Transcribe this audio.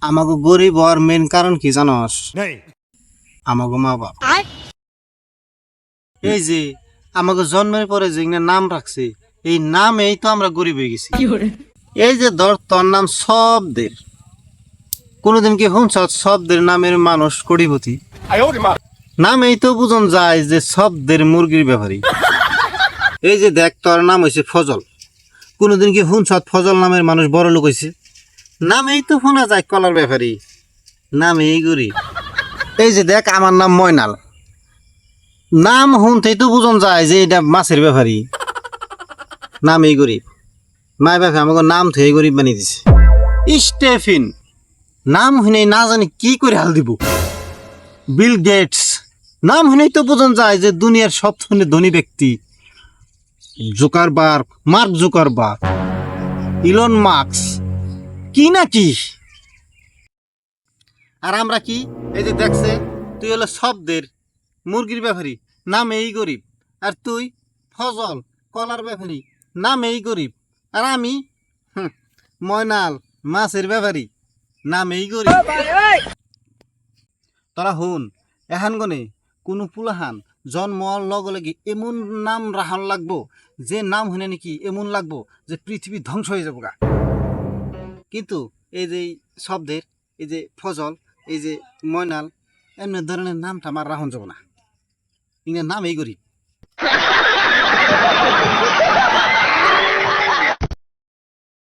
আমাকে গরিব হওয়ার মেন কারণ কি জানস? আমাকে মা বাপ। এই যে আমাকে জন্মের পরে যে নাম রাখছে, এই নামেই তো আমরা গরিব হয়ে গেছি। এই যে ধর তোর নাম শব্দের, কোনোদিন কি শুনছ শব্দের নামের মানুষ কোটিপতি? নামেই তো বুঝন যায় যে শব্দের মুরগির ব্যাপারী। এই যে দেখ তোর নাম হয়েছে ফজল, কোনোদিন কি শুনছ ফজল নামের মানুষ বড় লোক হয়েছে? নামেই তো শোনা যায় কলার ব্যাপারী, নামেই গরিব। এই যে দেখ আমার নাম ময়নাল, নাম শুনতেই তো বুঝন যায় যে এটা মাছের ব্যাপারী, নামেই গরিব। মায় বাপে আমাকে নাম থেকে গরিব বানিয়ে দিছে। স্টেফিন, নাম শুনে না জানি কি করে হাল দিব। বিল গেটস, নাম শুনেই তো বোঝান যায় যে দুনিয়ার সবথেকে ধনী ব্যক্তি। Zuckerberg, mark Zuckerberg, Elon Musk, কি না কি। আর আমরা কি? এই যে দেখছে, তুই হলো শব্দের মুরগির ব্যাপারী, নামেই গরিব। আর তুই ফজল কলার ব্যাপারী, নামেই গরিব। আর আমি ময়নাল মাছের ব্যাপারী, নামেই গরিব। তোরা হুন, এহান গনে কোনো পুলাহান জন্ম লগে লগে এমন নাম রাহান লাগবো যে নাম শুনে নাকি এমন লাগবো যে পৃথিবী ধ্বংস হয়ে যাবো গা। কিন্তু এই যে শব্দের, এই যে ফজল, এই যে ময়নাল, এমনি ধরনের নামটা আমার রাহন যাব না। ইনার নাম এই গরিব।